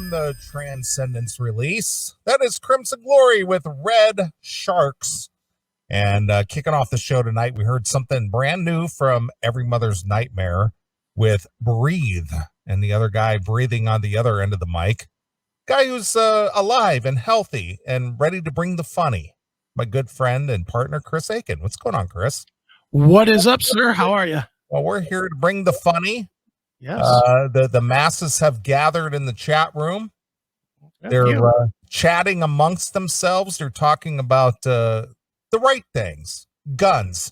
from the Transcendence release. That is Crimson Glory with Red Sharks. And kicking off the show tonight, we heard something brand new from Every Mother's Nightmare with Breathe, and the other guy breathing on the other end of the mic. Guy who's alive and healthy and ready to bring the funny. My good friend and partner, Chris Aiken. What's going on, Chris? What is up, sir? How are you? Well, we're here to bring the funny. Yes. The masses have gathered in the chat room. They're chatting amongst themselves. They're talking about the right things, guns.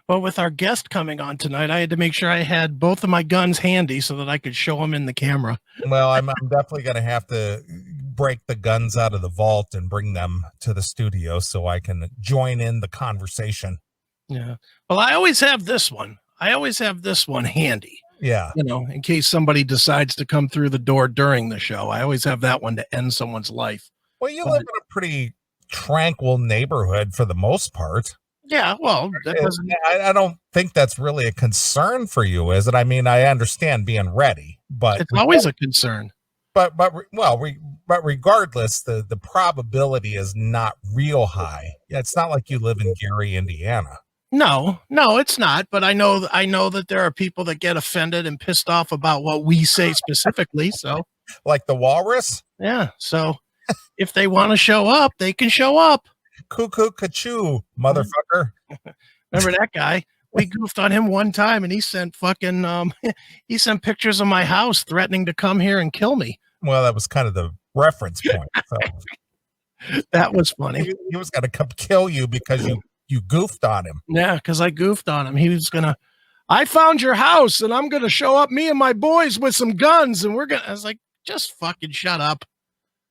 Well, with our guest coming on tonight, I had to make sure I had both of my guns handy so that I could show them in the camera. Well, I'm definitely going to have to break the guns out of the vault and bring them to the studio so I can join in the conversation. Yeah. Well, I always have this one. Handy. Yeah. You know, in case somebody decides to come through the door during the show. I always have that one to end someone's life. Well, you live in a pretty tranquil neighborhood for the most part. Yeah, well, I don't think that's really a concern for you, is it? I mean, I understand being ready, but it's always a concern. But regardless, the probability is not real high. It's not like you live in Gary, Indiana. No, it's not. But I know that there are people that get offended and pissed off about what we say specifically. So, like the walrus. Yeah. So, if they want to show up, they can show up. Cuckoo, cachoo, motherfucker. Remember that guy? We goofed on him one time, and he sent he sent pictures of my house threatening to come here and kill me. Well, that was kind of the reference point. So. That was funny. He was going to come kill you because you goofed on him. Yeah, because I goofed on him. He was going to, I found your house, and I'm going to show up, me and my boys, with some guns, and I was like, just fucking shut up.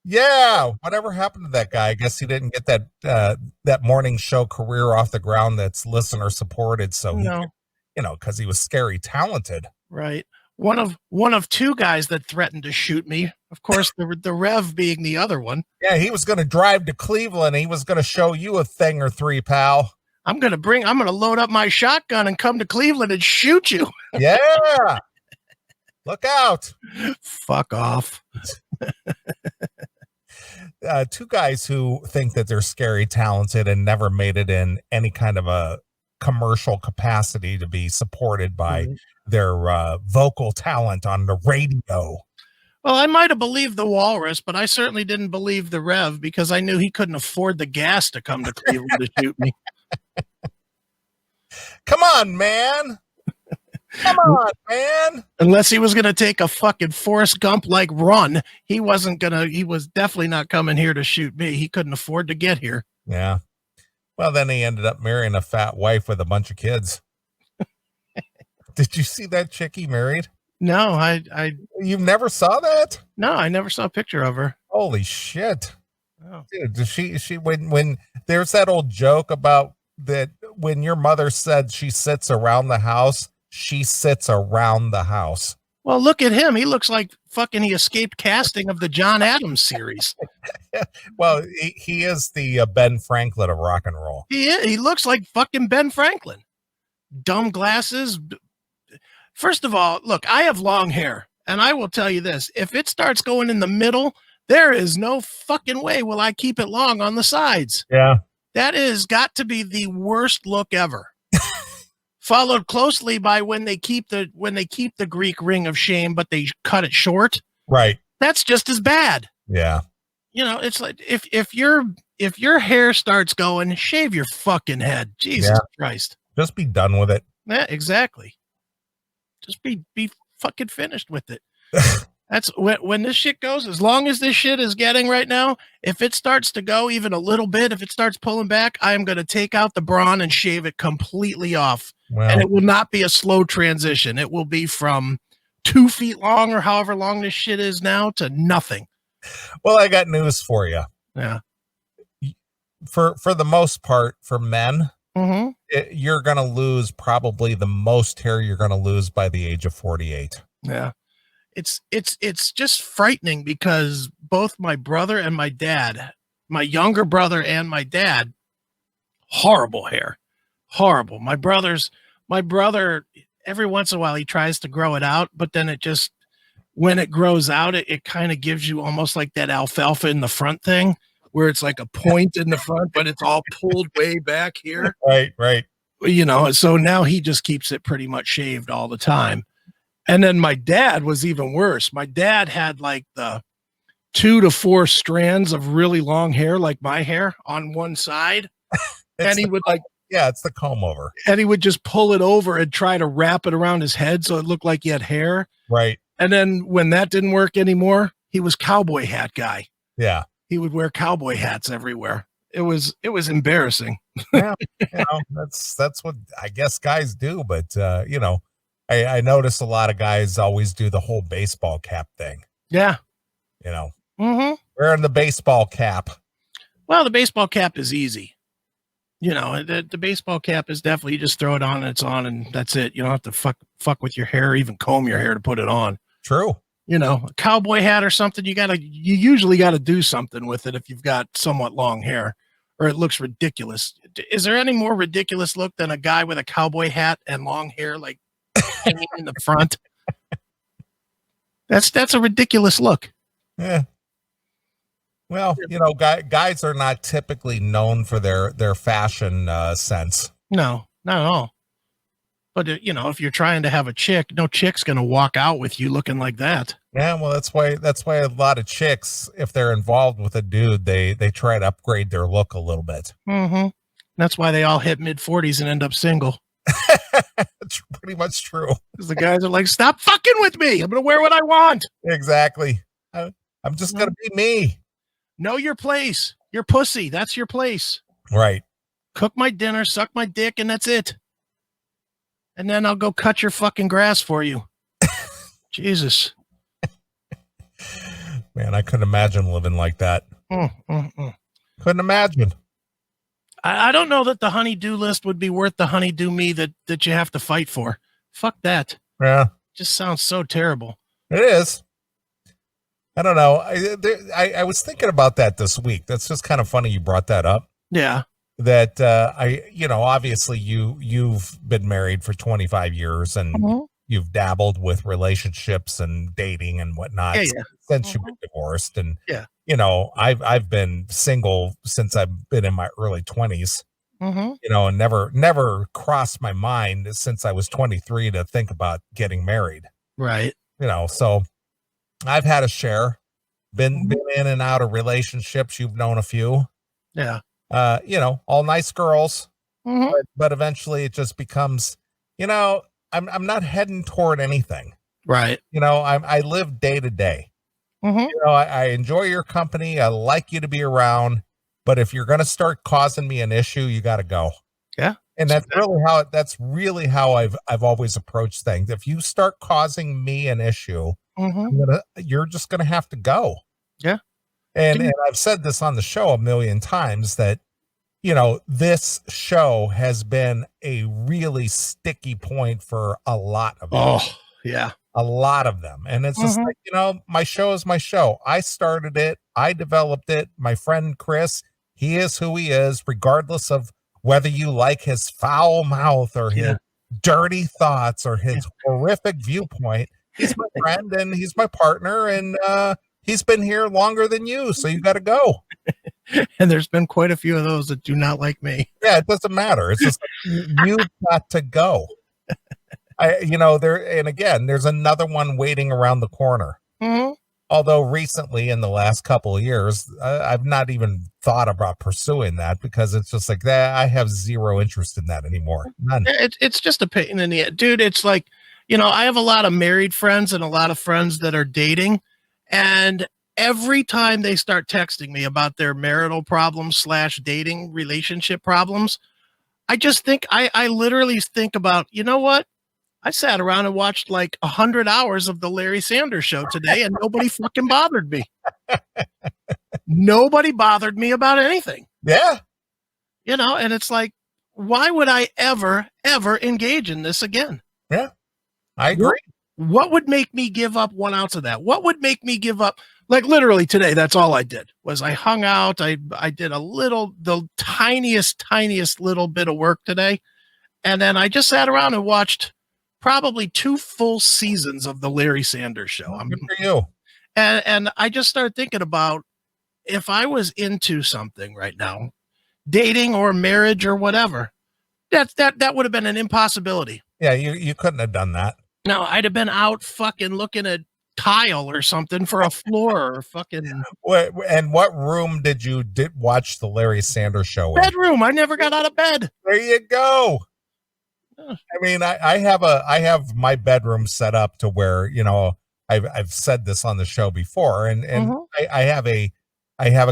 Yeah, whatever happened to that guy? I guess he didn't get that morning show career off the ground that's listener supported. So because he was scary talented. Right. One of two guys that threatened to shoot me. Of course, the Rev being the other one. Yeah, he was going to drive to Cleveland. He was going to show you a thing or three, pal. I'm going to load up my shotgun and come to Cleveland and shoot you. Yeah. Look out. Fuck off. Two guys who think that they're scary talented and never made it in any kind of a commercial capacity to be supported by their vocal talent on the radio. Well, I might have believed the walrus, but I certainly didn't believe the Rev because I knew he couldn't afford the gas to come to Cleveland to shoot me. Come on, man. Come on, man. Unless he was going to take a fucking Forrest Gump-like run, he was definitely not coming here to shoot me. He couldn't afford to get here. Yeah. Well, then he ended up marrying a fat wife with a bunch of kids. Did you see that chick he married? No, You never saw that? No, I never saw a picture of her. Holy shit. Oh. Dude, she when there's that old joke about that when your mother said she sits around the house, she sits around the house. Well, look at him. He looks like fucking he escaped casting of the John Adams series. Well, he is the Ben Franklin of rock and roll. He looks like fucking Ben Franklin. Dumb glasses. First of all, look, I have long hair, and I will tell you this. If it starts going in the middle, there is no fucking way will I keep it long on the sides. Yeah. That is got to be the worst look ever. Followed closely by when they keep the Greek ring of shame, but they cut it short. Right. That's just as bad. Yeah. You know, it's like if your hair starts going, shave your fucking head. Jesus Christ. Just be done with it. Yeah, exactly. Just be fucking finished with it. That's when this shit goes, as long as this shit is getting right now, if it starts to go even a little bit, if it starts pulling back, I am going to take out the brawn and shave it completely off. Well, and it will not be a slow transition. It will be from 2 feet long or however long this shit is now to nothing. Well, I got news for you. Yeah. For the most part, for men, you're going to lose probably the most hair you're going to lose by the age of 48. Yeah. It's just frightening because both my brother and my dad, my younger brother and my dad, horrible hair, horrible. My brother, every once in a while he tries to grow it out, but then it just when it grows out, it kind of gives you almost like that alfalfa in the front thing, where it's like a point in the front, but it's all pulled way back here. Right. So now he just keeps it pretty much shaved all the time. And then my dad was even worse. My dad had like the 2 to 4 strands of really long hair, like my hair, on one side. And he would it's the comb over. And he would just pull it over and try to wrap it around his head so it looked like he had hair. Right. And then when that didn't work anymore, he was cowboy hat guy. Yeah. He would wear cowboy hats everywhere. It was embarrassing. Yeah, that's what I guess guys do. But I notice a lot of guys always do the whole baseball cap thing. Yeah. Wearing the baseball cap. Well, the baseball cap is easy. The baseball cap is definitely, you just throw it on and it's on and that's it. You don't have to fuck with your hair, even comb your hair to put it on. True. A cowboy hat or something, you usually got to do something with it if you've got somewhat long hair, or it looks ridiculous. Is there any more ridiculous look than a guy with a cowboy hat and long hair, like hanging in the front? That's a ridiculous look. Yeah. Well, guys are not typically known for their fashion sense. No, not at all. But if you're trying to have a chick, no chick's going to walk out with you looking like that. Yeah, well, that's why a lot of chicks, if they're involved with a dude, they try to upgrade their look a little bit. Mm-hmm. That's why they all hit mid-40s and end up single. It's pretty much true. Because the guys are like, stop fucking with me. I'm going to wear what I want. Exactly. I'm just going to be me. Know your place. Your pussy. That's your place. Right. Cook my dinner, suck my dick, and that's it. And then I'll go cut your fucking grass for you. Jesus. Man, I couldn't imagine living like that. Couldn't imagine. I don't know that the honey-do list would be worth the honey-do me that you have to fight for. Fuck that. Yeah. Just sounds so terrible. It is. I don't know. I was thinking about that this week. That's just kind of funny you brought that up. Yeah. That obviously you've been married for 25 years and you've dabbled with relationships and dating and whatnot since you've been divorced. And I've been single since I've been in my early 20s. And never crossed my mind since I was 23 to think about getting married. Right. So I've had a share, been in and out of relationships. You've known a few. Yeah. All nice girls, but eventually it just becomes, I'm not heading toward anything. Right. I live day to day. I enjoy your company. I like you to be around, but if you're going to start causing me an issue, you got to go. Yeah. And that's really how I've always approached things. If you start causing me an issue, you're just going to have to go. Yeah. And I've said this on the show a million times that, this show has been a really sticky point for a lot of them. Oh, yeah. A lot of them. And it's just like, my show is my show. I started it. I developed it. My friend Chris, he is who he is, regardless of whether you like his foul mouth or his dirty thoughts or his horrific viewpoint. He's my friend and he's my partner. And, he's been here longer than you, so you got to go. And there's been quite a few of those that do not like me. Yeah, it doesn't matter. It's just you've got to go. And again, there's another one waiting around the corner. Although recently, in the last couple of years, I've not even thought about pursuing that because it's just like that. I have zero interest in that anymore. None. It's just a pain in the dude. It's like, I have a lot of married friends and a lot of friends that are dating. And every time they start texting me about their marital problems / dating relationship problems, I just think, I literally think about, you know what? I sat around and watched like 100 hours of the Larry Sanders Show today and nobody fucking bothered me. Nobody bothered me about anything. Yeah. And it's like, why would I ever engage in this again? Yeah, I agree. What would make me give up 1 ounce of that? What would make me give up? Like literally today, that's all I did was I hung out. I did the tiniest little bit of work today. And then I just sat around and watched probably 2 full seasons of the Larry Sanders Show. Good for you. And I just started thinking about if I was into something right now, dating or marriage or whatever, that would have been an impossibility. Yeah, you couldn't have done that. No, I'd have been out fucking looking at tile or something for a floor or fucking And what room did you watch the Larry Sanders Show in? bedroom. I never got out of bed. There you go. I mean, I have my bedroom set up to where, you know, I've said this on the show before, and I have a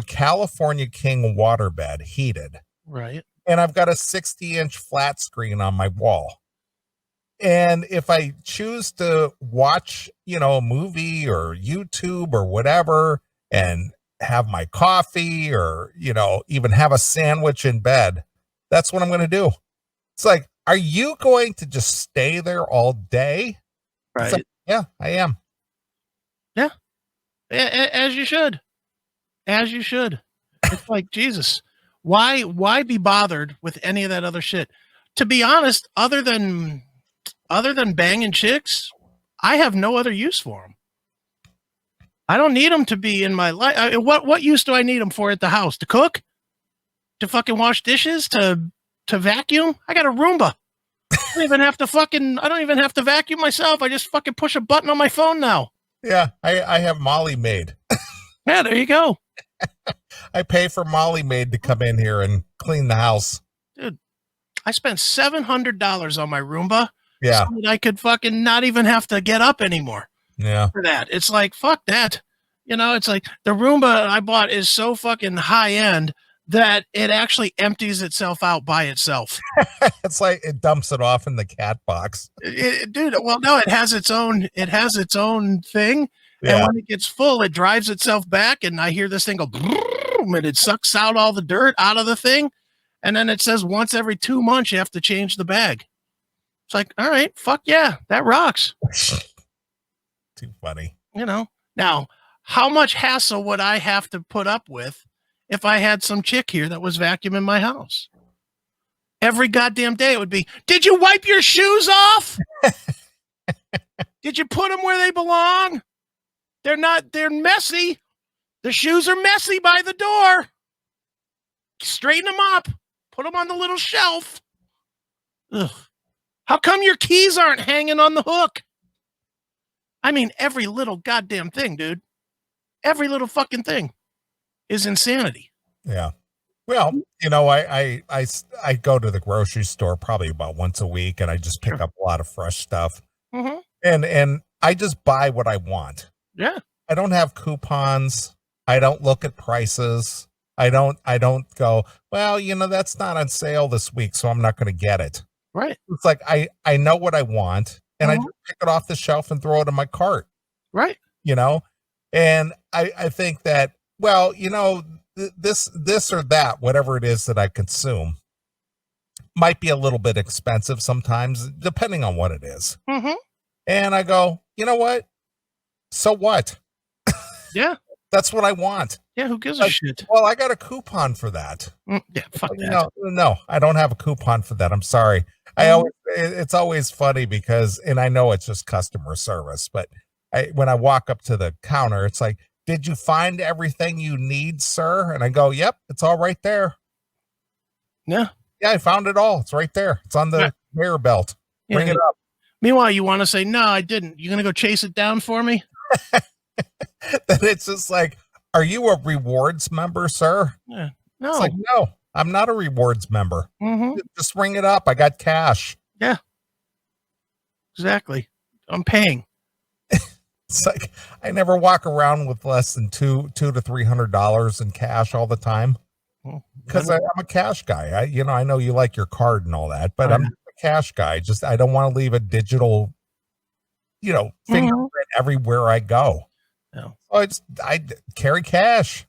California King waterbed, heated. Right. And I've got a 60-inch flat screen on my wall. And if I choose to watch, you know, a movie or YouTube or whatever, and have my coffee or, you know, even have a sandwich in bed, that's what I'm going to do. It's like, are you going to just stay there all day? Right. Like, yeah, I am. Yeah. As you should. As you should. It's like, Jesus, why be bothered with any of that other shit? To be honest, other than banging chicks, I have no other use for them. I don't need them to be in my life. What use do I need them for at the house? To cook? To fucking wash dishes? To vacuum? I got a Roomba. I don't even have to vacuum myself. I just fucking push a button on my phone now. Yeah, I have Molly Maid. Yeah, there you go. I pay for Molly Maid to come in here and clean the house. Dude, I spent $700 on my Roomba. Yeah. So that I could fucking not even have to get up anymore. Yeah. For that. It's like, fuck that. You know, it's like the Roomba I bought is so fucking high end that it actually empties itself out by itself. It's like it dumps it off in the cat box. Dude, well, no, it has its own thing. Yeah. And when it gets full, it drives itself back. And I hear this thing go, and it sucks out all the dirt out of the thing. And then it says once every 2 months, you have to change the bag. It's like, all right, fuck yeah, that rocks. Too funny. You know, now, how much hassle would I have to put up with if I had some chick here that was vacuuming my house? Every goddamn day it would be, did you wipe your shoes off? Did you put them where they belong? They're messy. The shoes are messy by the door. Straighten them up. Put them on the little shelf. Ugh. How come your keys aren't hanging on the hook? I mean, every little goddamn thing, dude. Every little fucking thing is insanity. Yeah. Well, you know, I go to the grocery store probably about once a week, and I just pick up a lot of fresh stuff. Mm-hmm. And I just buy what I want. Yeah. I don't have coupons. I don't look at prices. I don't go, well, you know, that's not on sale this week, so I'm not going to get it. Right. It's like I know what I want, and I just pick it off the shelf and throw it in my cart. Right. You know, and I think that, well, you know, this or that, whatever it is that I consume, might be a little bit expensive sometimes, depending on what it is. Mm-hmm. And I go, you know what? So what? Yeah. That's what I want. Yeah, who gives a shit? Well, I got a coupon for that. Yeah, fuck that. No, I don't have a coupon for that. I'm sorry. It's always funny because, and I know it's just customer service, but when I walk up to the counter, it's like, did you find everything you need, sir? And I go, yep, it's all right there. Yeah. Yeah, I found it all. It's right there. It's on the conveyor belt. Yeah. Bring it up. Meanwhile, you want to say, no, I didn't. You going to go chase it down for me? Then it's just like, are you a rewards member, sir? Yeah. No. It's like, no, I'm not a rewards member. Mm-hmm. Just ring it up. I got cash. Yeah. Exactly. I'm paying. It's like I never walk around with less than $200 to $300 in cash all the time because I'm a cash guy. I know you like your card and all that, but I'm a cash guy. Just I don't want to leave a digital, fingerprint everywhere I go. No. So I carry cash.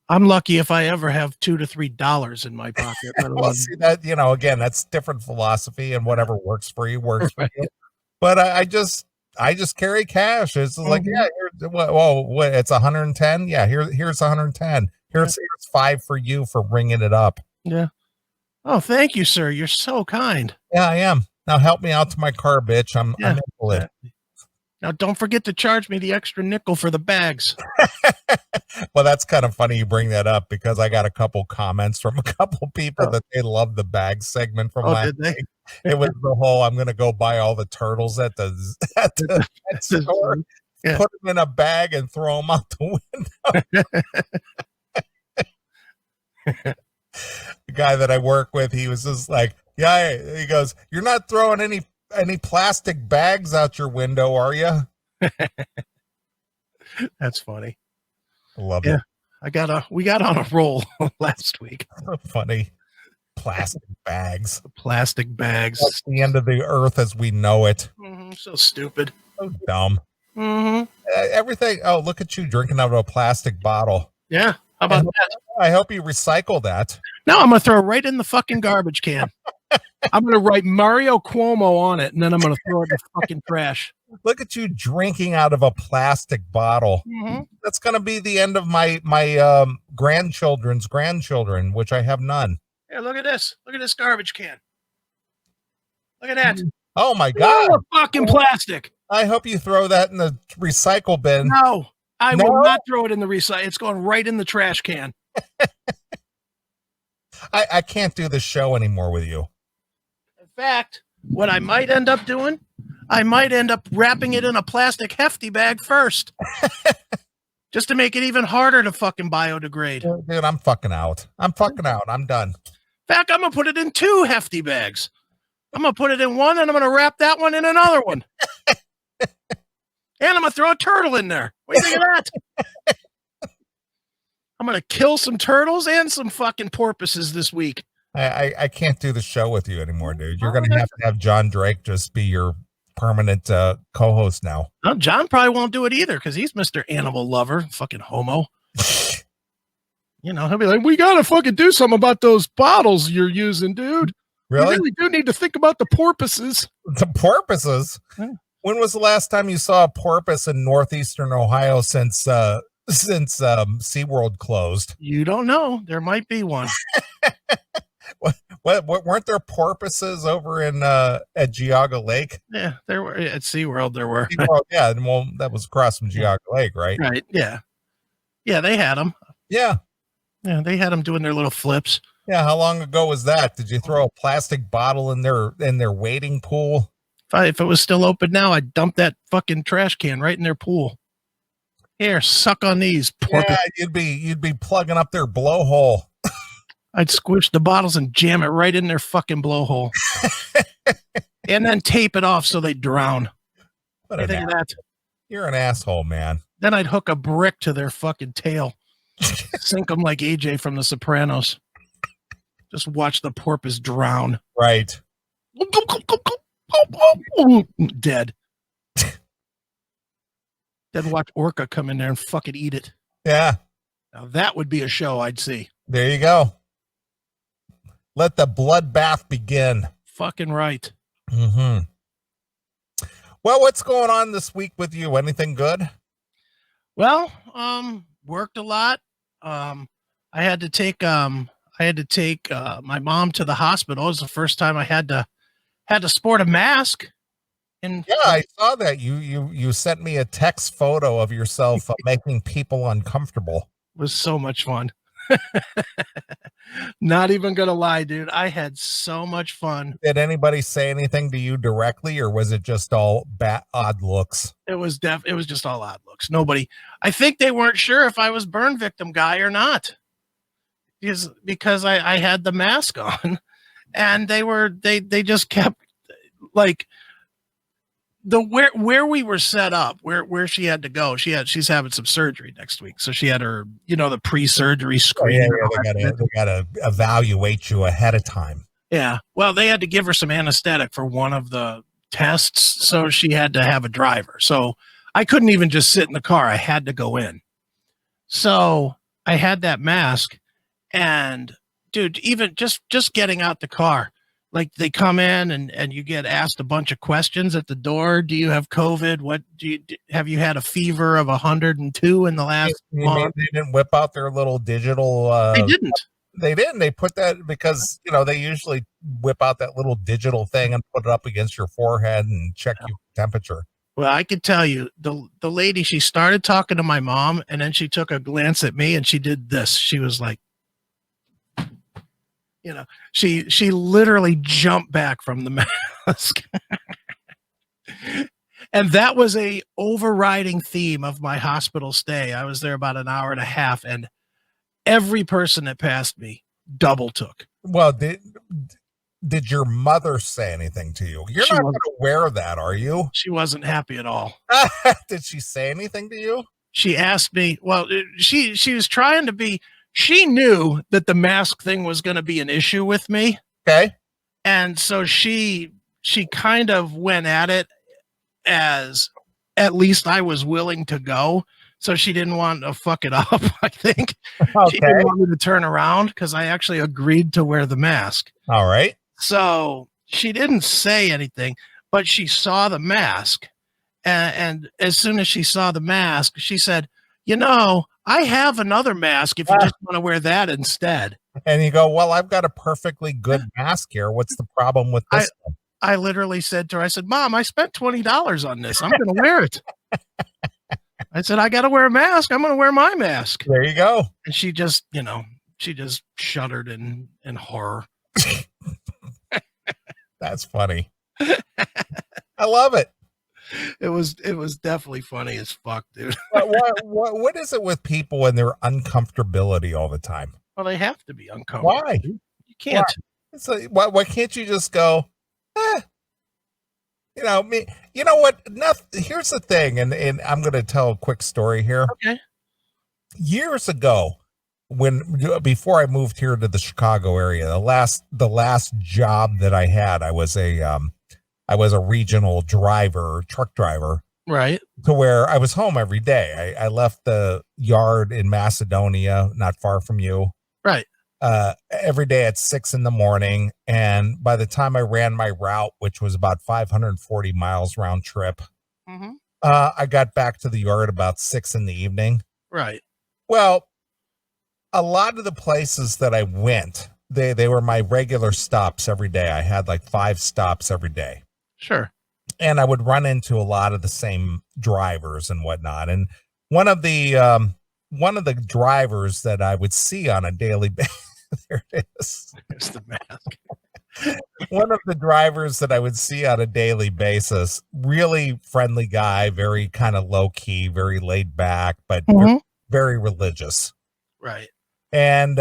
I'm lucky if I ever have $2 to $3 in my pocket. Well, see that, again, that's different philosophy, and whatever works for you works for you. But I just carry cash. It's like, yeah, it's 110. Yeah, here's 110. Here's 5 for you for ringing it up. Yeah. Oh, thank you, sir. You're so kind. Yeah, I am. Now help me out to my car, bitch. I'm invalid. Now don't forget to charge me the extra nickel for the bags. Well, that's kind of funny you bring that up because I got a couple comments from a couple people that they love the bag segment from last week. It was the whole I'm gonna go buy all the turtles at the store, put them in a bag and throw them out the window. The guy that I work with, he was just like, yeah, he goes, you're not throwing any plastic bags out your window, are you? That's funny. I love it. We got on a roll last week. So funny. Plastic bags. Plastic bags. That's the end of the earth as we know it. So stupid. So dumb. Everything. Oh, look at you drinking out of a plastic bottle. Yeah. How about that? I hope you recycle that. No, I'm going to throw it right in the fucking garbage can. I'm going to write Mario Cuomo on it, and then I'm going to throw it in the fucking trash. Look at you drinking out of a plastic bottle. That's going to be the end of my grandchildren's grandchildren, which I have none. Yeah, look at this. Look at this garbage can. Look at that. Oh, my God. More fucking plastic. I hope you throw that in the recycle bin. No, I will not throw it in the recycle. It's going right in the trash can. I can't do this show anymore with you. In fact, what I might end up doing, I might end up wrapping it in a plastic hefty bag first. Just to make it even harder to fucking biodegrade. Dude, I'm fucking out. I'm done. In fact, I'm going to put it in 2 hefty bags. I'm going to put it in one, and I'm going to wrap that one in another one. And I'm going to throw a turtle in there. What do you think of that? I'm going to kill some turtles and some fucking porpoises this week. I can't do the show with you anymore, dude. You're going to have John Drake just be your permanent co-host now. No, John probably won't do it either because he's Mr. Animal Lover, fucking homo. He'll be like, we got to fucking do something about those bottles you're using, dude. Really? We really do need to think about the porpoises. The porpoises? Yeah. When was the last time you saw a porpoise in northeastern Ohio since SeaWorld closed? You don't know. There might be one. What weren't there porpoises over in at Geauga Lake? Yeah, there were at SeaWorld. There were. Yeah, well, that was across from Geauga Lake, right? Right. Yeah. Yeah, they had them. Yeah. Yeah, they had them doing their little flips. Yeah, how long ago was that? Did you throw a plastic bottle in their wading pool? If it was still open now, I'd dump that fucking trash can right in their pool. Here, suck on these. Yeah, you'd be plugging up their blowhole. I'd squish the bottles and jam it right in their fucking blowhole. And then tape it off so they drown. What do you think of that? You're an asshole, man. Then I'd hook a brick to their fucking tail. Sink them like AJ from The Sopranos. Just watch the porpoise drown. Right. Dead. Then watch Orca come in there and fucking eat it. Yeah. Now that would be a show I'd see. There you go. Let the bloodbath begin. Fucking right. Mm-hmm. Well, what's going on this week with you? Anything good? Well, worked a lot. I had to take my mom to the hospital. It was the first time I had to sport a mask. And yeah, I saw that. You sent me a text photo of yourself making people uncomfortable. It was so much fun. Not even gonna lie, dude. I had so much fun. Did anybody say anything to you directly, or was it just all odd looks? It was just all odd looks. Nobody. I think they weren't sure if I was burn victim guy or not, because I had the mask on, and they just kept like where we were set up, where she had to go. She's having some surgery next week, so she had her, the pre-surgery screen. Oh, yeah, they gotta evaluate you ahead of time. Yeah, well, they had to give her some anesthetic for one of the tests, so she had to have a driver. So I couldn't even just sit in the car; I had to go in. So I had that mask, and dude, even just getting out the car. Like they come in and you get asked a bunch of questions at the door. Do you have COVID? Have you had a fever of 102 in the last month? They didn't whip out their little digital. They didn't. They didn't. They put that because, they usually whip out that little digital thing and put it up against your forehead and check your temperature. Well, I could tell you the lady, she started talking to my mom and then she took a glance at me and she did this. She was like, she literally jumped back from the mask. And that was a overriding theme of my hospital stay. I was there about an hour and a half and every person that passed me double took. Well, did your mother say anything to you? You're not going to wear that, are you? She wasn't happy at all. Did she say anything to you? She asked me, well, she was trying to be, she knew that the mask thing was going to be an issue with me. Okay. And so she kind of went at it as at least I was willing to go. So she didn't want to fuck it up, I think. Okay. She didn't want me to turn around because I actually agreed to wear the mask. All right. So she didn't say anything, but she saw the mask. And as soon as she saw the mask, she said, I have another mask if you just want to wear that instead. And you go, well, I've got a perfectly good mask here. What's the problem with this one? I literally said to her, I said, Mom, I spent $20 on this. I'm going to wear it. I said, I got to wear a mask. I'm going to wear my mask. There you go. And she just, shuddered in horror. That's funny. I love it. It was definitely funny as fuck, dude. What is it with people and their uncomfortability all the time? Well, they have to be uncomfortable. Why? You can't. Why can't you just go, me? You know what? Here's the thing, and I'm going to tell a quick story here. Okay. Years ago, before I moved here to the Chicago area, the last job that I had, I was a regional truck driver. Right. To where I was home every day. I left the yard in Macedonia, not far from you. Right. Every day at 6 a.m. And by the time I ran my route, which was about 540 miles round trip, I got back to the yard about 6 p.m. Right. Well, a lot of the places that I went, they were my regular stops every day. I had like 5 stops every day. Sure. And I would run into a lot of the same drivers and whatnot. And one of the drivers that I would see on a daily basis, there it is. There's the mask. One of the drivers that I would see on a daily basis, really friendly guy, very kind of low key, very laid back, but very, very religious. Right. And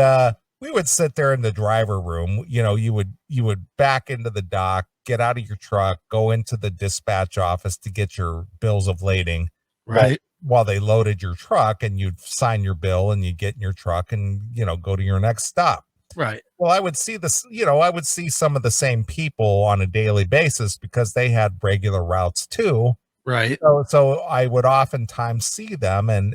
we would sit there in the driver room. You would back into the dock, get out of your truck, go into the dispatch office to get your bills of lading. Right. While they loaded your truck, and you'd sign your bill and you get in your truck and, go to your next stop. Right. Well, I would see this, I would see some of the same people on a daily basis because they had regular routes too. Right. So I would oftentimes see them and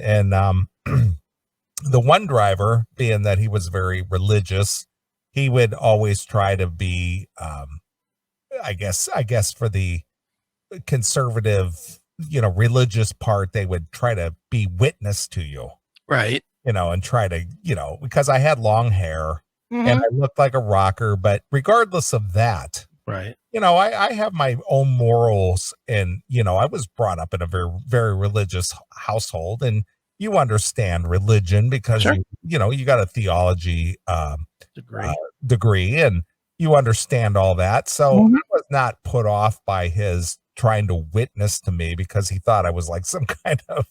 the one driver, being that he was very religious, he would always try to be, I guess for the conservative, religious part, they would try to be witness to you. Right. And try to, because I had long hair and I looked like a rocker, but regardless of that, right. I have my own morals and, I was brought up in a very, very religious household, and you understand religion because sure. you got a theology degree and you understand all that. So I was not put off by his trying to witness to me because he thought I was like some kind of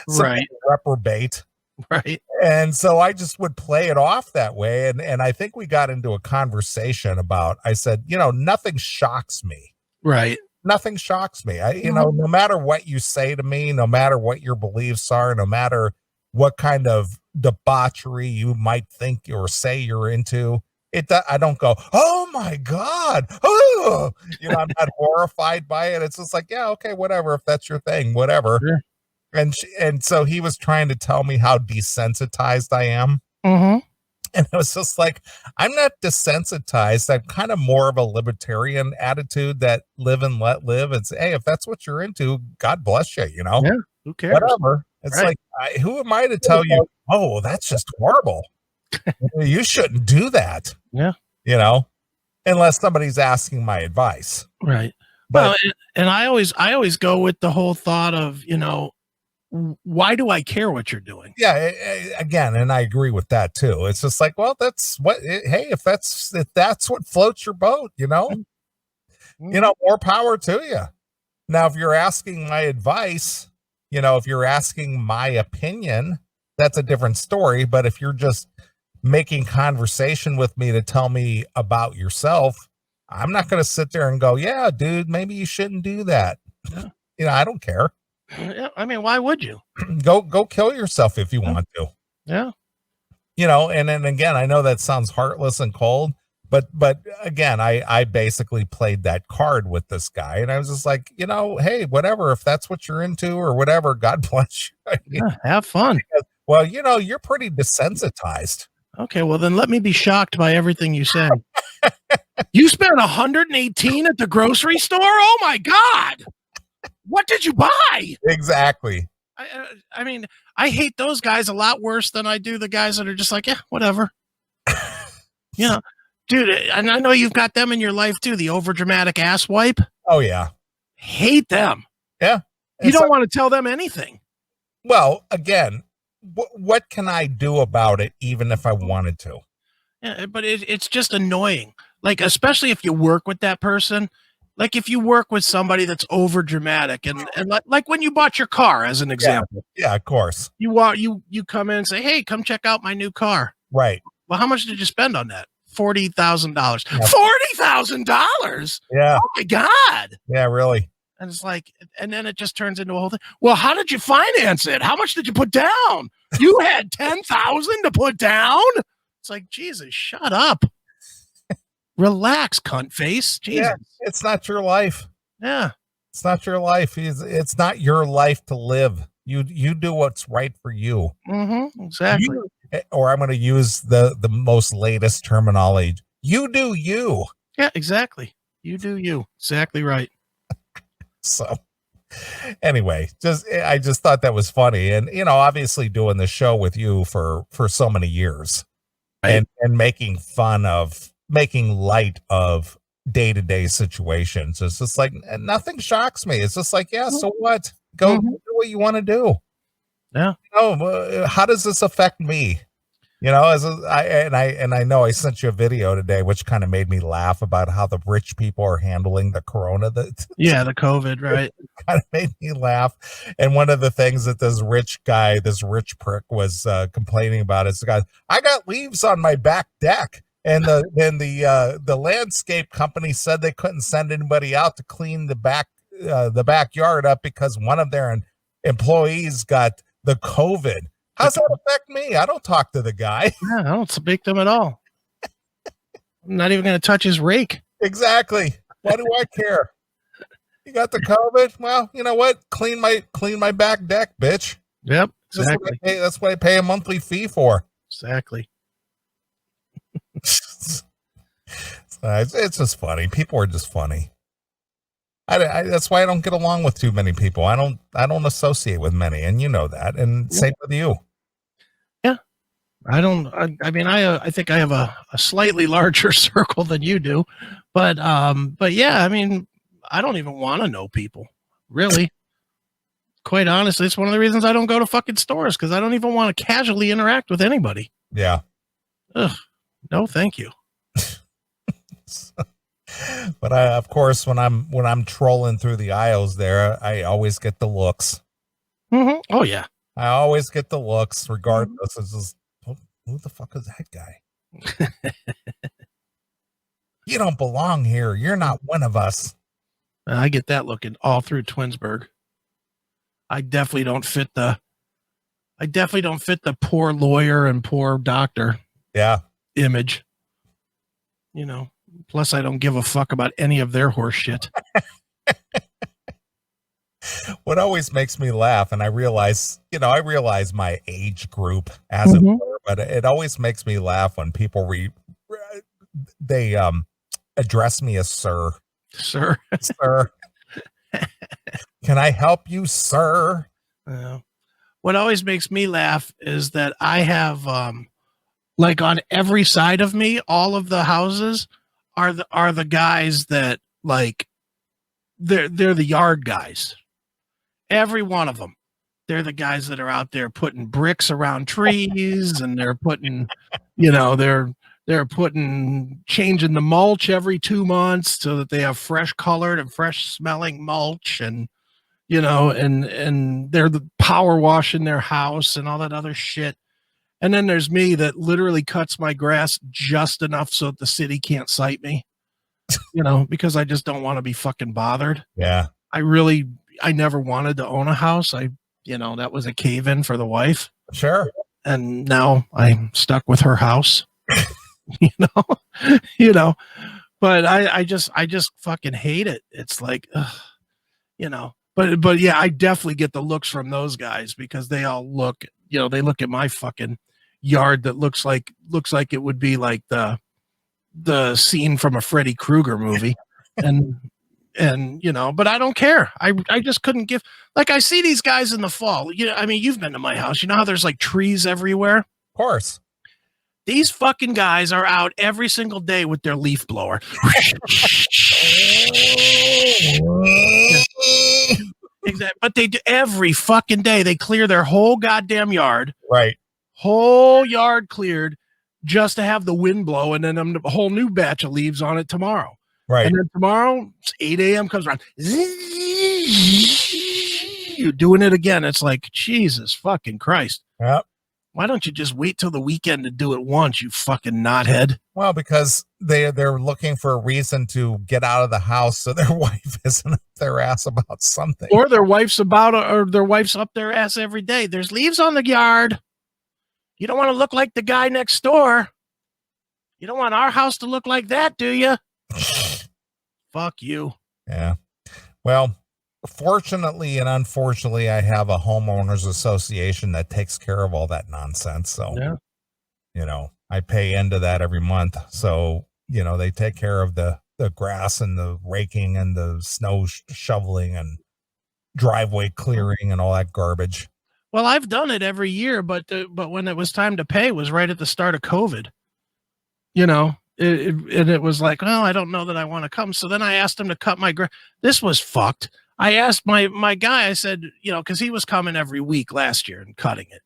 reprobate. Right. And so I just would play it off that way. And I think we got into a conversation about, I said, nothing shocks me. Right. Nothing shocks me. No matter what you say to me, no matter what your beliefs are, no matter what kind of debauchery you might think or say you're into, I don't go, oh my God. Oh, I'm not horrified by it. It's just like, yeah, okay, whatever. If that's your thing, whatever. Sure. And so he was trying to tell me how desensitized I am. And it was just like, I'm not desensitized. I'm kind of more of a libertarian attitude that live and let live. It's, hey, if that's what you're into, God bless you, Yeah, who cares? Whatever. It's like, who am I to tell you, oh, that's just horrible? You shouldn't do that. Yeah. Unless somebody's asking my advice. Right. But well, and I always go with the whole thought of, why do I care what you're doing? yeah, again, and I agree with that too. It's just like, well, that's what, hey, if that's what floats your boat, more power to you. Now, if you're asking my advice, if you're asking my opinion, that's a different story. But if you're just making conversation with me to tell me about yourself, I'm not going to sit there and go, yeah, dude, maybe you shouldn't do that. Yeah. I don't care. Yeah, I mean, why would you? Go kill yourself if you want to. Yeah. And then again, I know that sounds heartless and cold, but again, I basically played that card with this guy, and I was just like, hey, whatever, if that's what you're into or whatever, God bless you. Yeah, have fun. Well, you're pretty desensitized. Okay, well then let me be shocked by everything you said. You spent 118 at the grocery store? Oh my God. What did you buy? Exactly. I mean, I hate those guys a lot worse than I do the guys that are just like, yeah, whatever. Dude, and I know you've got them in your life too, the overdramatic ass wipe. Oh yeah. Hate them. Yeah. You don't want to tell them anything. Well, again, what can I do about it, even if I wanted to? Yeah, but it's just annoying. Like, especially if you work with that person. Like if you work with somebody that's over dramatic and like when you bought your car, as an example. Yeah, of course. You come in and say, hey, come check out my new car. Right. Well, how much did you spend on that? $40,000. $40,000. Yeah. Oh my God. Yeah, really. And it's like, and then it just turns into a whole thing. Well, how did you finance it? How much did you put down? You had 10,000 to put down. It's like, Jesus, shut up. Relax, cunt face. Jesus. Yeah, it's not your life. Yeah. It's not your life. It's not your life to live. You do what's right for you. Mm-hmm, exactly. Or I'm going to use the most latest terminology. You do you. Yeah, exactly. You do you. Exactly right. So anyway, I just thought that was funny. And, obviously doing the show with you for so many years, right, and making light of day-to-day situations. It's just like, nothing shocks me. It's just like, yeah, so what? Go do what you want to do. Yeah. How does this affect me? I know I sent you a video today, which kind of made me laugh about how the rich people are handling the corona. The COVID, right? Kind of made me laugh. And one of the things that this rich prick was complaining about is, guys, I got leaves on my back deck. And the landscape company said they couldn't send anybody out to clean the backyard up because one of their employees got the COVID. How's that affect me? I don't talk to the guy. Yeah, I don't speak to him at all. I'm not even going to touch his rake. Exactly. Why do I care? You got the COVID? Well, you know what? Clean my back deck, bitch. Yep. Exactly. That's what I pay a monthly fee for. Exactly. It's just funny. People are just funny. That's why I don't get along with too many people. I don't associate with many, and you know that. And same with you. Yeah, I don't. I mean, I think I have a slightly larger circle than you do, but yeah, I mean, I don't even want to know people, really. Quite honestly, it's one of the reasons I don't go to fucking stores, because I don't even want to casually interact with anybody. Yeah. Ugh. No, thank you. But of course, when I'm trolling through the aisles there, I always get the looks. Mm-hmm. Oh yeah, I always get the looks, regardless. Mm-hmm. It's just, who the fuck is that guy? You don't belong here. You're not one of us. I get that looking all through Twinsburg. I definitely don't fit the poor lawyer and poor doctor. Yeah. Image. Plus I don't give a fuck about any of their horse shit. What always makes me laugh, and I realize my age group, as it were, but it always makes me laugh when people they address me as sir. Sir. Sir. Can I help you, sir? What always makes me laugh is that I have Like on every side of me, all of the houses are the guys that like they're the yard guys. Every one of them. They're the guys that are out there putting bricks around trees, and they're putting, they're putting changing the mulch every 2 months so that they have fresh colored and fresh smelling mulch, and and they're the power washing their house and all that other shit. And then there's me that literally cuts my grass just enough so that the city can't cite me, because I just don't want to be fucking bothered. Yeah. I never wanted to own a house. That was a cave in for the wife. Sure. And now I'm stuck with her house, but I just fucking hate it. It's like, but yeah, I definitely get the looks from those guys because they all look, they look at my fucking yard that looks like it would be like the scene from a Freddy Krueger movie. And but I don't care. I just couldn't give, like, I see these guys in the fall. You've been to my house. You know how there's like trees everywhere? Of course. These fucking guys are out every single day with their leaf blower. Exactly. But they do every fucking day. They clear their whole goddamn yard. Right. Whole yard cleared just to have the wind blow, and then a whole new batch of leaves on it tomorrow. Right. And then tomorrow, 8 a.m. comes around. You're doing it again. It's like, Jesus fucking Christ. Yep. Why don't you just wait till the weekend to do it once, you fucking knothead? Well, because they're looking for a reason to get out of the house so their wife isn't up their ass about something. Or their wife's up their ass every day. There's leaves on the yard. You don't want to look like the guy next door. You don't want our house to look like that, do you? Fuck you. Yeah. Well, fortunately and unfortunately, I have a homeowners association that takes care of all that nonsense. So, yeah. I pay into that every month. So, they take care of the grass and the raking and the snow shoveling and driveway clearing and all that garbage. Well, I've done it every year, but when it was time to pay was right at the start of COVID. It was like, well, I don't know that I want to come. So then I asked him to cut my grass. This was fucked. I asked my guy, I said, because he was coming every week last year and cutting it.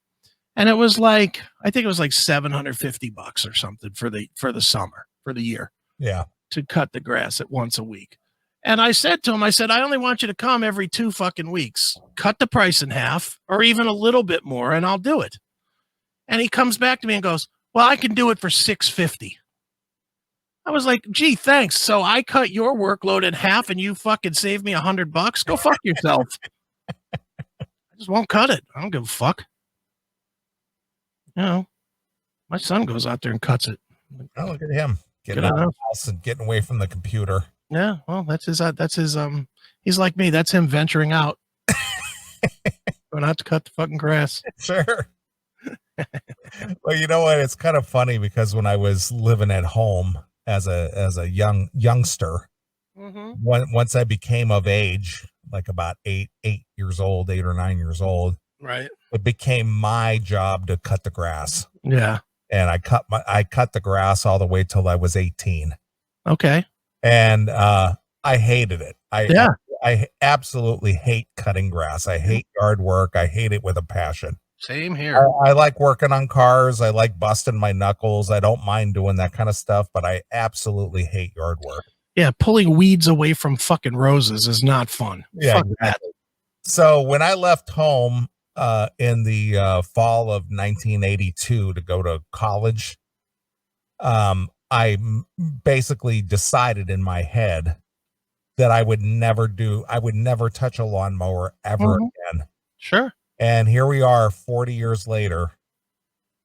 And it was like, I think it was like $750 or something for the summer, for the year. Yeah. To cut the grass at once a week. And I said to him, I only want you to come every 2 fucking weeks. Cut the price in half or even a little bit more and I'll do it. And he comes back to me and goes, well, I can do it for $650. I was like, gee, thanks. So I cut your workload in half and you fucking saved me $100. Go fuck yourself. I just won't cut it. I don't give a fuck. My son goes out there and cuts it. Oh, look at him getting out of the house and getting away from the computer. Yeah. Well, that's his, he's like me. That's him venturing out. Going out to cut the fucking grass. Sure. Well, you know what? It's kind of funny because when I was living at home as a youngster, once I became of age, like about 8 or 9 years old, right, it became my job to cut the grass. Yeah. And I cut the grass all the way till I was 18. Okay. And I hated it. I absolutely hate cutting grass. I hate yard work. I hate it with a passion. Same here. I like working on cars. I like busting my knuckles. I don't mind doing that kind of stuff, but I absolutely hate yard work. Yeah, pulling weeds away from fucking roses is not fun. Yeah, fuck exactly. That. So when I left home in the fall of 1982 to go to college, I basically decided in my head that I would never touch a lawnmower ever again. Sure. And here we are 40 years later,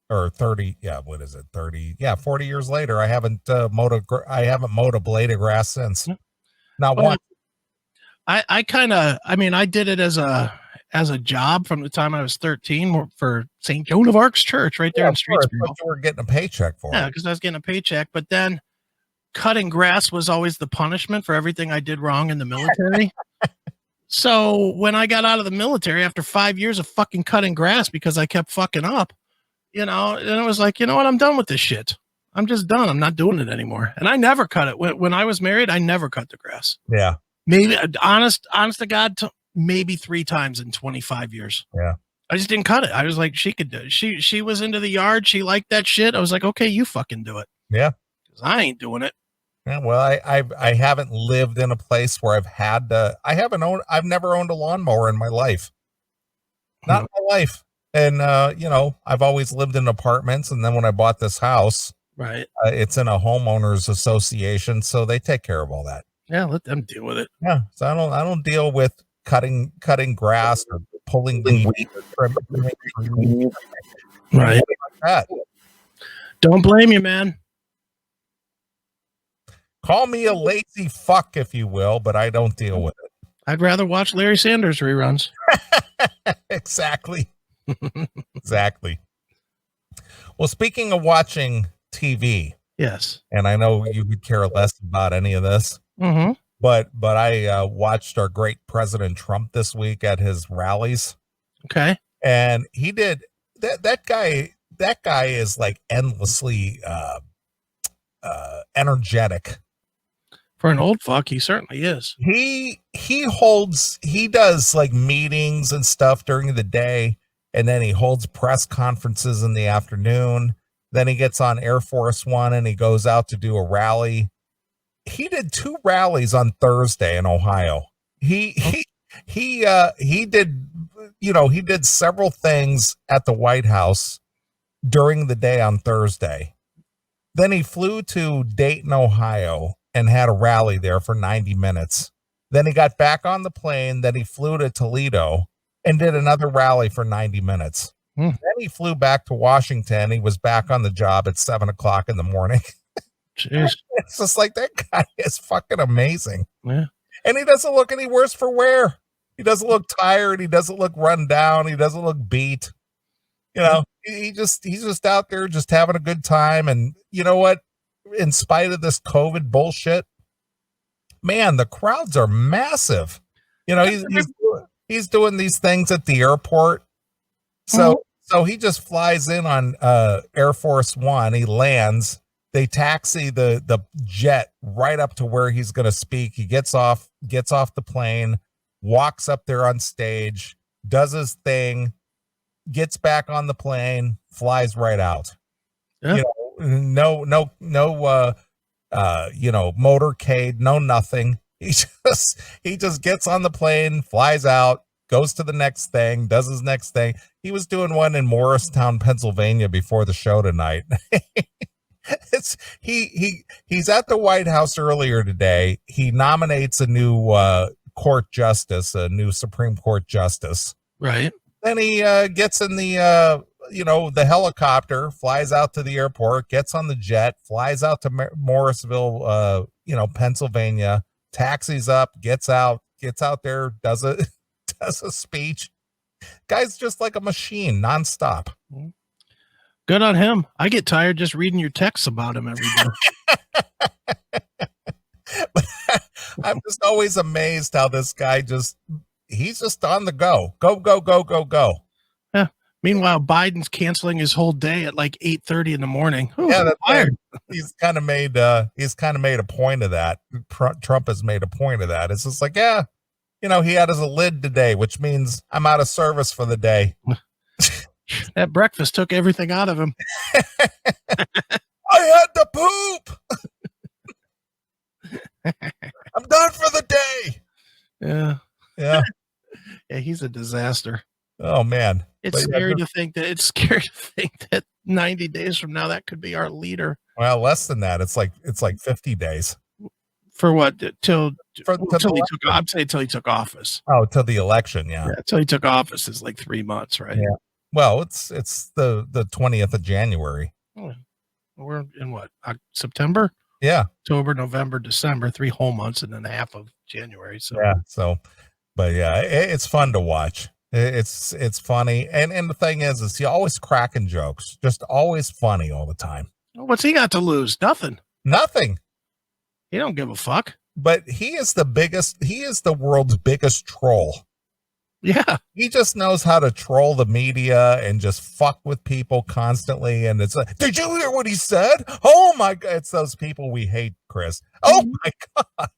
or 30. Yeah. What is it? 30. Yeah. 40 years later. I haven't mowed a blade of grass since. Not one. I did it as a job from the time I was 13 for St. Joan of Arc's church right there in Streetsboro. You were getting a paycheck for. Yeah, because I was getting a paycheck. But then cutting grass was always the punishment for everything I did wrong in the military. So when I got out of the military after 5 years of fucking cutting grass because I kept fucking up, and it was like, you know what? I'm done with this shit. I'm just done. I'm not doing it anymore. And I never cut it. When I was married, I never cut the grass. Yeah. Maybe honest to God, maybe 3 times in 25 years. Yeah. I just didn't cut it. I was like, she could do it. She was into the yard. She liked that shit. I was like, okay, you fucking do it. Yeah. Because I ain't doing it. Yeah, well, I haven't lived in a place where I've never owned a lawnmower in my life. Not in my life. And, I've always lived in apartments. And then when I bought this house, right, it's in a homeowners association. So they take care of all that. Yeah. Let them deal with it. Yeah. So I don't deal with cutting grass or pulling weed or trimming. Right. Like that. Don't blame you, man. Call me a lazy fuck, if you will, but I don't deal with it. I'd rather watch Larry Sanders reruns. Exactly. Exactly. Well, speaking of watching TV, yes, and I know you would care less about any of this, but I watched our great President Trump this week at his rallies. Okay, and he did that guy. That guy is like endlessly energetic. For an old fuck, he certainly is. He does like meetings and stuff during the day, and then he holds press conferences in the afternoon. Then he gets on Air Force One and he goes out to do a rally. He did 2 rallies on Thursday in Ohio. He did several things at the White House during the day on Thursday. Then he flew to Dayton, Ohio, and had a rally there for 90 minutes. Then he got back on the plane. Then he flew to Toledo and did another rally for 90 minutes. Then he flew back to Washington. He was back on the job at 7:00 in the morning. Jeez. It's just like, that guy is fucking amazing. Yeah. And he doesn't look any worse for wear. He doesn't look tired. He doesn't look run down. He doesn't look beat. He's just out there just having a good time. And you know what? In spite of this COVID bullshit, man, the crowds are massive. He's doing these things at the airport. So he just flies in on Air Force One. He lands. They taxi the jet right up to where he's going to speak. He gets off the plane, walks up there on stage, does his thing, gets back on the plane, flies right out. Yeah. No motorcade, no nothing. He just gets on the plane, flies out, goes to the next thing, does his next thing. He was doing one in Morristown, Pennsylvania before the show tonight. He's at the White House earlier today. He nominates a new court justice, a new Supreme Court justice. Right. Then he gets in the helicopter, flies out to the airport, gets on the jet, flies out to Morrisville, Pennsylvania, taxis up, gets out there, does a speech. Guy's just like a machine, nonstop. Good on him. I get tired just reading your texts about him every day. But I'm just always amazed how this guy he's just on the go. Go. Yeah. Meanwhile, Biden's canceling his whole day at like 8:30 in the morning. Ooh, yeah, that's tired. He's kind of made a point of that. Trump has made a point of that. It's just like, yeah, he had his lid today, which means I'm out of service for the day. That breakfast took everything out of him. I had to poop. I'm done for the day. Yeah. Yeah. Yeah, he's a disaster. Oh man. It's scary to think that 90 days from now that could be our leader. Well, less than that. It's like 50 days. For what? Till he took office. Oh, till the election, yeah. Till he took office is like 3 months, right? Yeah. Well, it's the 20th of January. Oh, we're in what? September? Yeah. October, November, December, 3 whole months and then half of January. So yeah. So, but yeah, it's fun to watch. It's funny, and the thing is he always cracking jokes, just always funny all the time. What's he got to lose? Nothing. He don't give a fuck. But he is the world's biggest troll. Yeah. He just knows how to troll the media and just fuck with people constantly. And it's like, did you hear what he said? Oh my God. It's those people we hate, Chris. Oh my God.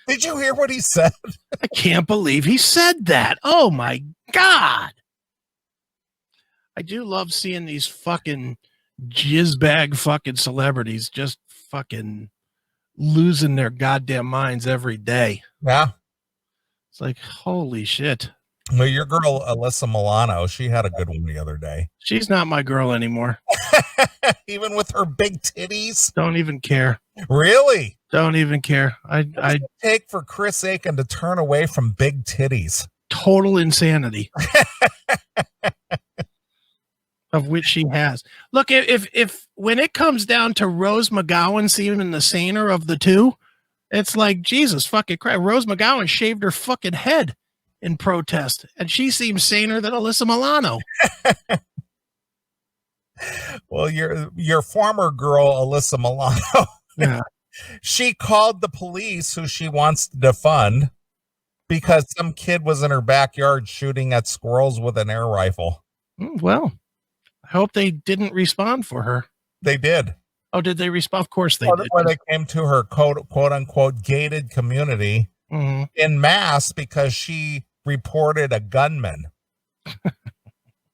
Did you hear what he said? I can't believe he said that. Oh my God. I do love seeing these fucking jizzbag fucking celebrities just fucking losing their goddamn minds every day. Yeah. It's like, holy shit. Well, your girl, Alyssa Milano, she had a good one the other day. She's not my girl anymore. Even with her big titties? Don't even care. Really? Don't even care. I take for Chris Aiken to turn away from big titties. Total insanity. Of which she has. Look, if when it comes down to Rose McGowan seeming the saner of the two, it's like, Jesus fucking Christ. Rose McGowan shaved her fucking head in protest, and she seems saner than Alyssa Milano. Well, your former girl, Alyssa Milano, yeah, she called the police, who she wants to defund, because some kid was in her backyard shooting at squirrels with an air rifle. Well, I hope they didn't respond for her. They did. Oh, did they respond? Of course they did. When they came to her quote unquote gated community in mass because she reported a gunman.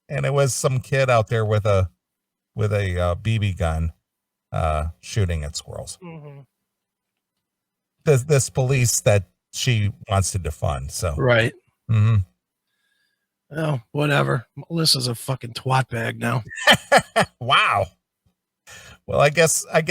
And it was some kid out there with a BB gun shooting at squirrels. This police that she wants to defund. So right. Oh, whatever. Melissa's a fucking twat bag now. Wow. Well, I guess we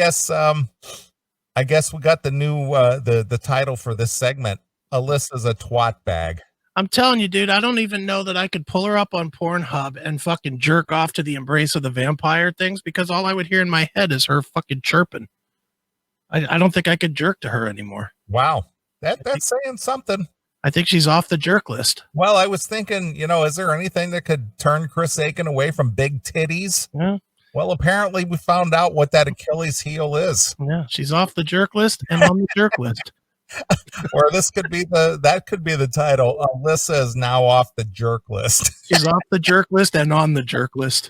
got the new the title for this segment. Alyssa's a twat bag. I'm telling you, dude, I don't even know that I could pull her up on Pornhub and fucking jerk off to the Embrace of the Vampire things, because all I would hear in my head is her fucking chirping. I don't think I could jerk to her anymore. Wow. That's saying something. I think she's off the jerk list. Well, I was thinking, is there anything that could turn Chris Aiken away from big titties? Yeah. Well, apparently we found out what that Achilles heel is. Yeah, she's off the jerk list and on the jerk list. Or that could be the title. Alyssa is now off the jerk list. She's off the jerk list and on the jerk list.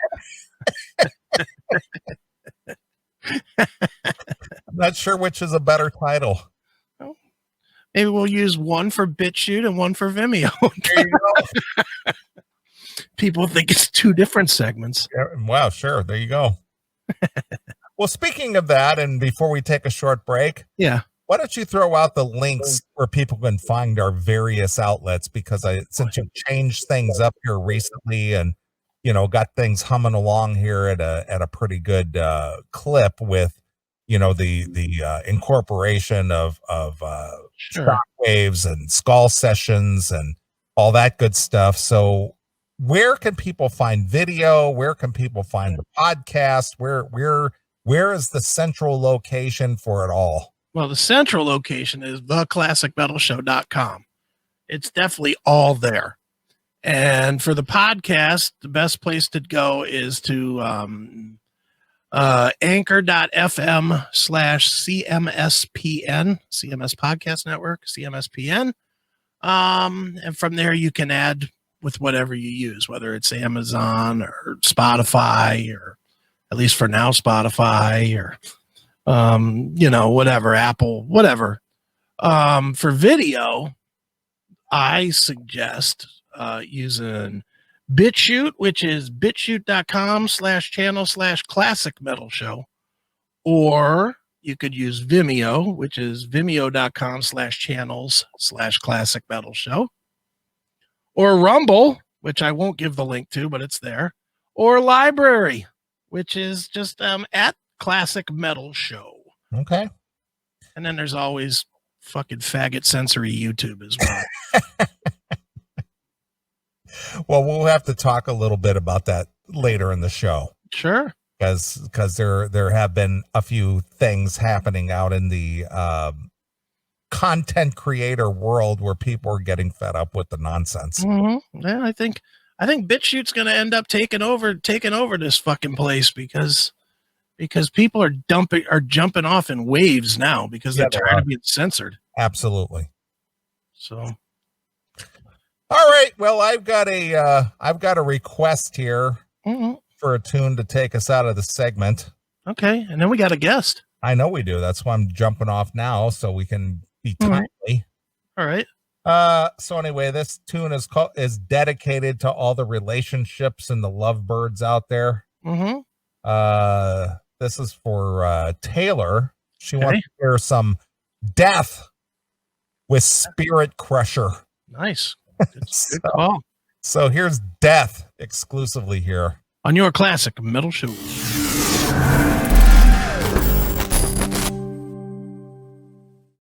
I'm not sure which is a better title. Maybe we'll use one for BitChute and one for Vimeo. There you go. People think it's two different segments. Yeah, wow, sure. There you go. Well, speaking of that, and before we take a short break, yeah, why don't you throw out the links where people can find our various outlets? Because since you've changed things up here recently and got things humming along here at a pretty good clip with the incorporation of shock waves and skull sessions and all that good stuff. So where can people find video? Where can people find the podcast? Where is the central location for it all? Well, the central location is theclassicmetalshow.com. It's definitely all there. And for the podcast, the best place to go is to anchor.fm/CMSPN, CMS Podcast Network, CMSPN. And from there you can add with whatever you use, whether it's Amazon or Spotify, or at least for now, Spotify, or, whatever, Apple, whatever. For video, I suggest using BitChute, which is bitchute.com/channel/classic metal show. Or you could use Vimeo, which is vimeo.com/channels/classic metal show. Or Rumble, which I won't give the link to, but it's there. Or Library, which is just at Classic Metal Show. Okay. And then there's always fucking faggot sensory YouTube as well. Well, we'll have to talk a little bit about that later in the show. Sure. Because there have been a few things happening out in the content creator world where people are getting fed up with the nonsense. Mm-hmm. Yeah, I think BitChute's going to end up taking over this fucking place because people are jumping off in waves now because they're tired of being censored. Absolutely. So. All right. Well, I've got a request here for a tune to take us out of the segment. Okay, and then we got a guest. I know we do. That's why I'm jumping off now so we can be timely. All right. So anyway, this tune is dedicated to all the relationships and the lovebirds out there. This is for Taylor. She wants to hear some Death with Spirit Crusher. Nice. Good call. So here's Death exclusively here on your classic metal show.